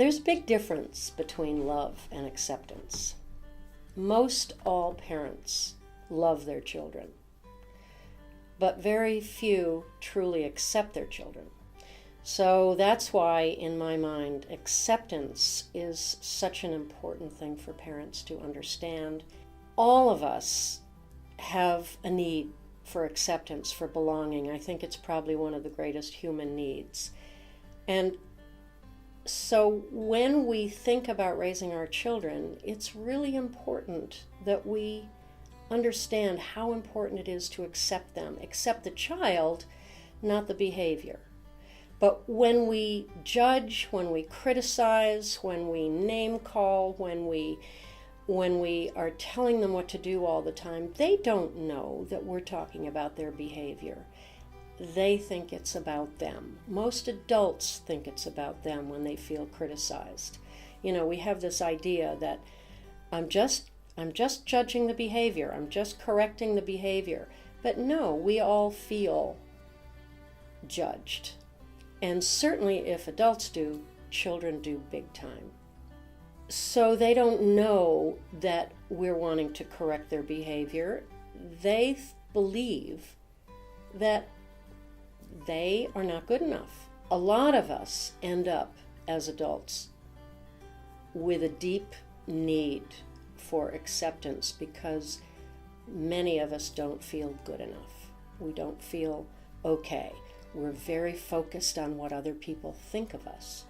There's a big difference between love and acceptance. Most all parents love their children, but very few truly accept their children. So that's why, in my mind, acceptance is such an important thing for parents to understand. All of us have a need for acceptance, for belonging. I think it's probably one of the greatest human needs. And so when we think about raising our children, it's really important that we understand how important it is to accept them, accept the child, not the behavior. But when we judge, when we criticize, when we name call, when we are telling them what to do all the time, they don't know that we're talking about their behavior. They think it's about them. Most adults think it's about them when they feel criticized. We have this idea that I'm just judging the behavior, I'm just correcting the behavior. But no, we all feel judged. And certainly if adults do, children do big time. So they don't know that we're wanting to correct their behavior. They believe that they are not good enough. A lot of us end up as adults with a deep need for acceptance because many of us don't feel good enough. We don't feel okay. We're very focused on what other people think of us.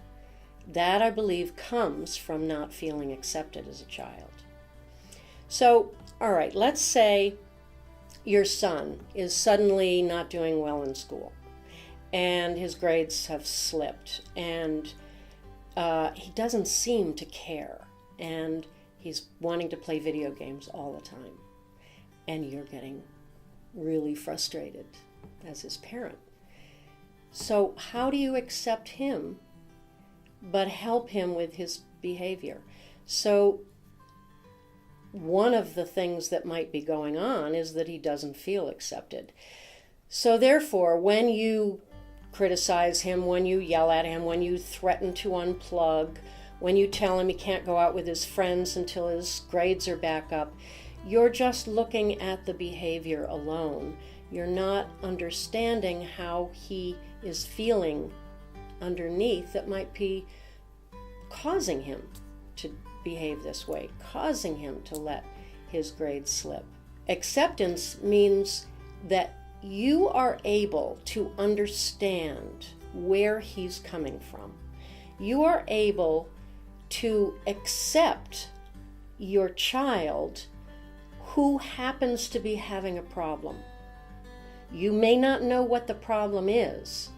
That, I believe, comes from not feeling accepted as a child. So, all right, let's say your son is suddenly not doing well in school and his grades have slipped and he doesn't seem to care and he's wanting to play video games all the time and you're getting really frustrated as his parent. So how do you accept him but help him with his behavior? So one of the things that might be going on is that he doesn't feel accepted. So therefore, when you criticize him, when you yell at him, when you threaten to unplug, when you tell him he can't go out with his friends until his grades are back up, you're just looking at the behavior alone. You're not understanding how he is feeling underneath that might be causing him to behave this way, causing him to let his grades slip. Acceptance means that you are able to understand where he's coming from. You are able to accept your child who happens to be having a problem. You may not know what the problem is,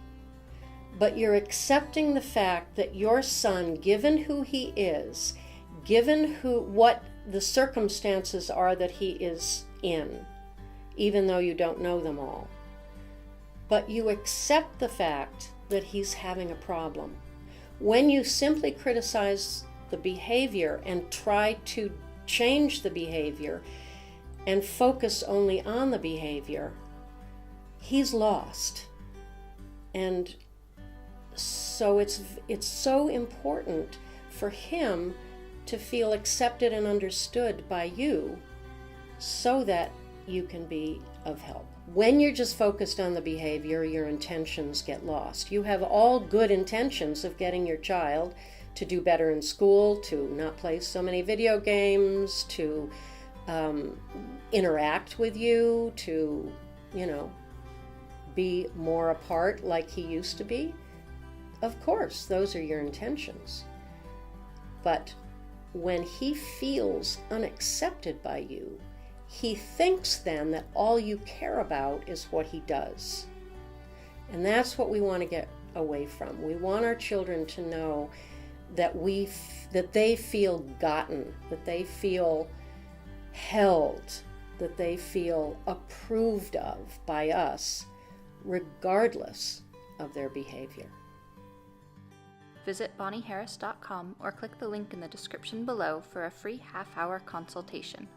but you're accepting the fact that your son, given who he is, given what the circumstances are that he is in, even though you don't know them all, but you accept the fact that he's having a problem. When you simply criticize the behavior and try to change the behavior and focus only on the behavior, he's lost. And so it's so important for him to feel accepted and understood by you so that you can be of help. When you're just focused on the behavior, your intentions get lost. You have all good intentions of getting your child to do better in school, to not play so many video games, to interact with you, to, be more apart like he used to be. Of course, those are your intentions. But when he feels unaccepted by you, he thinks then that all you care about is what he does. And that's what we want to get away from. We want our children to know that they feel gotten, that they feel held, that they feel approved of by us, regardless of their behavior. Visit bonnieharris.com or click the link in the description below for a free half-hour consultation.